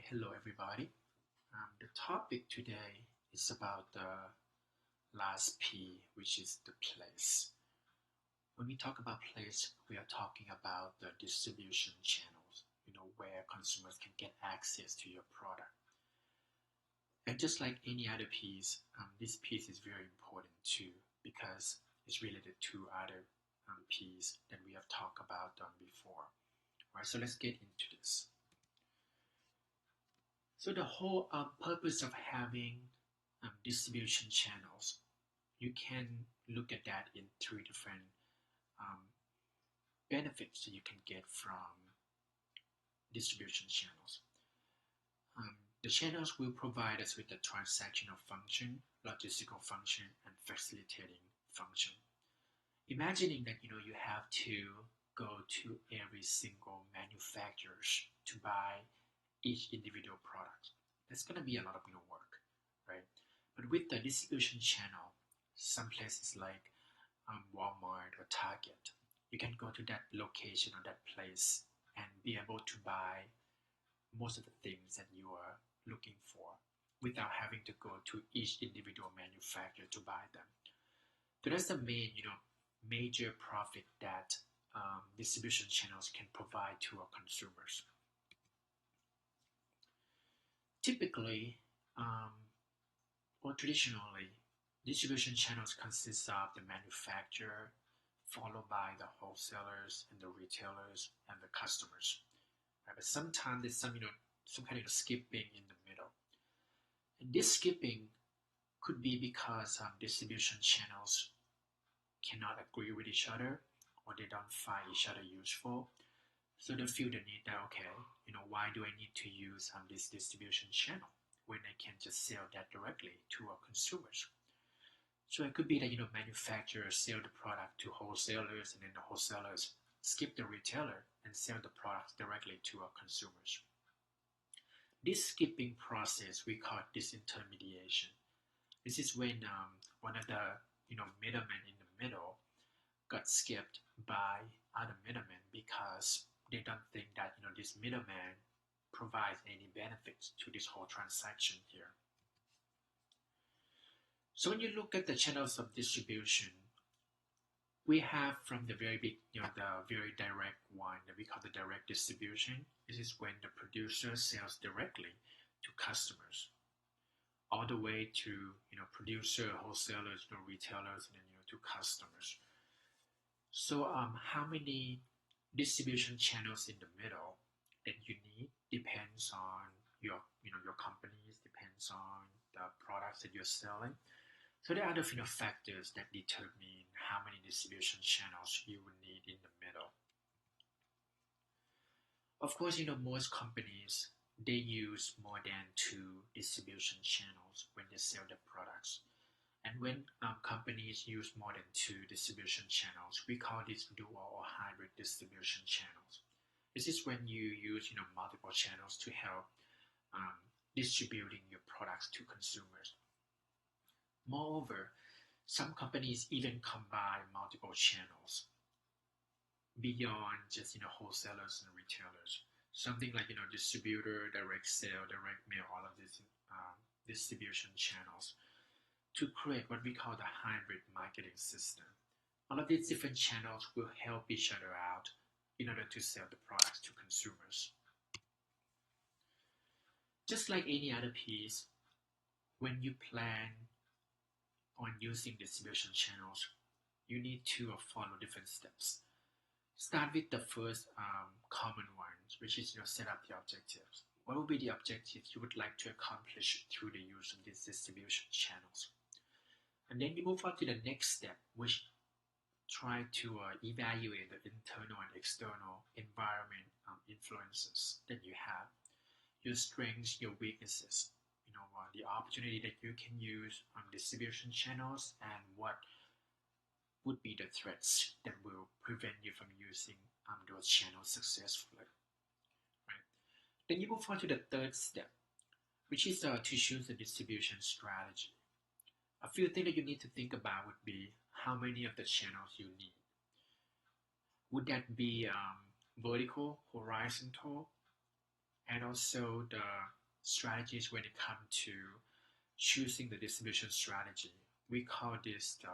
Hello everybody. The topic today is about the last P, which is the place. When we talk about place, we are talking about the distribution channels, where consumers can get access to your product. And just like any other piece, this piece is very important too because it's related to other P's that we have talked about before. All right, so let's get into this. So the whole purpose of having distribution channels, you can look at that in three different um, benefits that you can get from distribution channels. The channels will provide us with a transactional function, logistical function, and facilitating function. Imagining that you have to go to every single manufacturer to buy each individual product. That's going to be a lot of work, right? But with the distribution channel, some places like Walmart or Target, you can go to that location or that place and be able to buy most of the things that you are looking for without having to go to each individual manufacturer to buy them. So that's the main, major profit that distribution channels can provide to our consumers. Typically, or traditionally, distribution channels consist of the manufacturer, followed by the wholesalers and the retailers and the customers. Right? But sometimes there's some kind of skipping in the middle. And this skipping could be because distribution channels cannot agree with each other or they don't find each other useful. So they feel the need that, okay, why do I need to use this distribution channel when I can just sell that directly to our consumers? So it could be that, manufacturers sell the product to wholesalers and then the wholesalers skip the retailer and sell the products directly to our consumers. This skipping process, we call disintermediation. This is when one of the, middlemen in the middle got skipped by other middlemen because they don't think that this middleman provides any benefits to this whole transaction here. So when you look at the channels of distribution, we have from the very big, the very direct one that we call the direct distribution. This is when the producer sells directly to customers, all the way to producer, wholesalers, retailers, and then to customers. So how many distribution channels in the middle that you need depends on your companies, depends on the products that you're selling. So there are other factors that determine how many distribution channels you will need in the middle. Of course, most companies, they use more than two distribution channels when they sell their products. And when companies use more than two distribution channels, we call this dual or hybrid distribution channels. This is when you use multiple channels to help distributing your products to consumers. Moreover, some companies even combine multiple channels beyond just wholesalers and retailers. Something like distributor, direct sale, direct mail, all of these distribution channels to create what we call the hybrid marketing system. All of these different channels will help each other out in order to sell the products to consumers. Just like any other piece, when you plan on using distribution channels, you need to follow different steps. Start with the first common ones, which is set up the objectives. What will be the objectives you would like to accomplish through the use of these distribution channels? And then you move on to the next step, which try to evaluate the internal and external environment influences that you have, your strengths, your weaknesses, the opportunity that you can use on distribution channels, and what would be the threats that will prevent you from using those channels successfully. Right? Then you move on to the third step, which is to choose the distribution strategy. A few things that you need to think about would be how many of the channels you need. Would that be vertical, horizontal, and also the strategies when it comes to choosing the distribution strategy. We call this the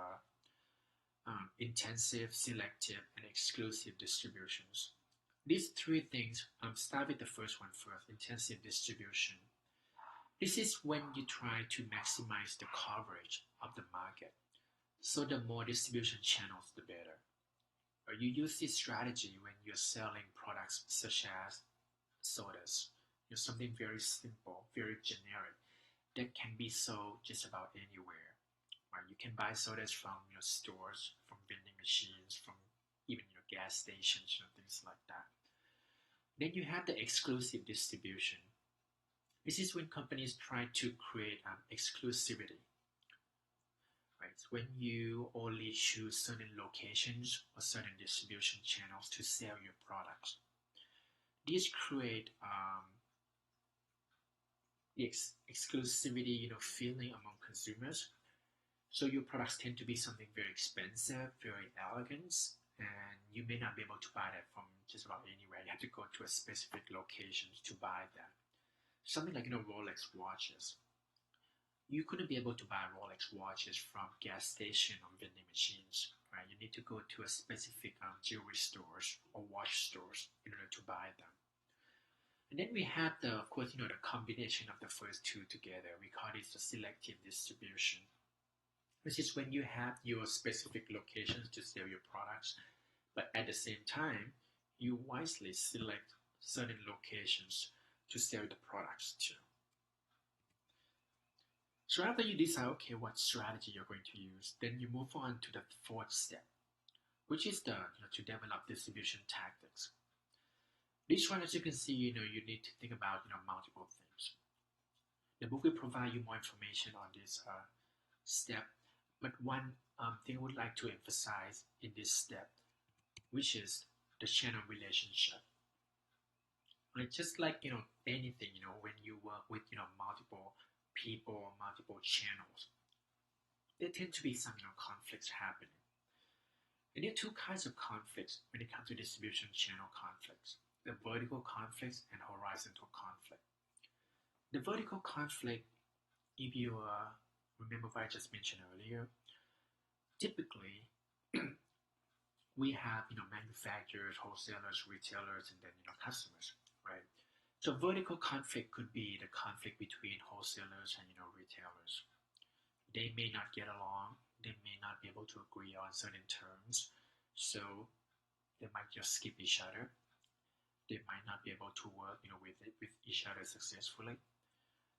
intensive, selective, and exclusive distributions. These three things, start with the first one first, intensive distribution. This is when you try to maximize the coverage of the market. So the more distribution channels, the better. You use this strategy when you're selling products such as sodas. Something very simple, very generic that can be sold just about anywhere. Right? You can buy sodas from stores, from vending machines, from even gas stations, things like that. Then you have the exclusive distribution. This is when companies try to create exclusivity. Right? When you only choose certain locations or certain distribution channels to sell your products. These create the exclusivity, feeling among consumers. So your products tend to be something very expensive, very elegant, and you may not be able to buy that from just about anywhere. You have to go to a specific location to buy that. Something like Rolex watches. You couldn't be able to buy Rolex watches from gas station or vending machines, right? You need to go to a specific jewelry stores or watch stores in order to buy them. And then we have of course, the combination of the first two together. We call this the selective distribution. This is when you have your specific locations to sell your products, but at the same time, you wisely select certain locations to sell the products to. So after you decide, okay, what strategy you're going to use, then you move on to the fourth step, which is to develop distribution tactics. This one, as you can see, you need to think about multiple things. The book will provide you more information on this step, but one thing I would like to emphasize in this step, which is the channel relationship. Right? Just like anything, when you work with multiple people, multiple channels, there tend to be some conflicts happening. And there are two kinds of conflicts when it comes to distribution channel conflicts: the vertical conflicts and horizontal conflict. The vertical conflict, if you remember what I just mentioned earlier, typically we have manufacturers, wholesalers, retailers, and then customers, right? So vertical conflict could be the conflict between wholesalers and retailers. They may not get along. They may not be able to agree on certain terms, so they might just skip each other. They might not be able to work with each other successfully.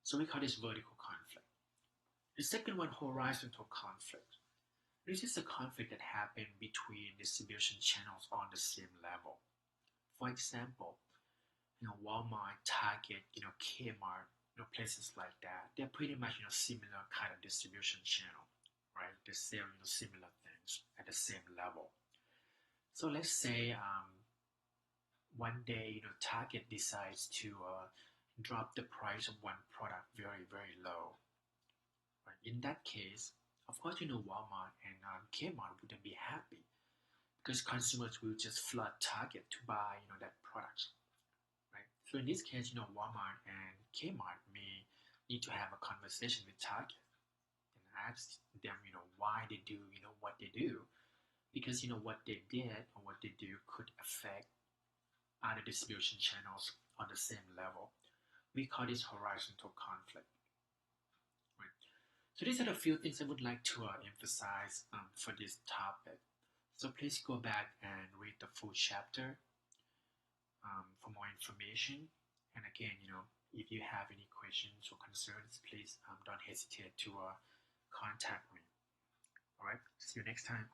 So we call this vertical conflict. The second one, horizontal conflict. This is a conflict that happens between distribution channels on the same level. For example, Walmart, Target, Kmart, places like that. They're pretty much similar kind of distribution channel, right? They sell similar things at the same level. So let's say one day Target decides to drop the price of one product very, very low. Right? In that case, of course, Walmart and Kmart wouldn't be happy because consumers will just flood Target to buy that product. Right? So in this case, Walmart and Kmart may need to have a conversation with Target and ask them, why they do, what they do, because what they did or what they do could affect other distribution channels on the same level. We call this horizontal conflict. Right? So these are the few things I would like to emphasize for this topic. So please go back and read the full chapter for more information. And again, if you have any questions or concerns, please don't hesitate to contact me. All right, see you next time.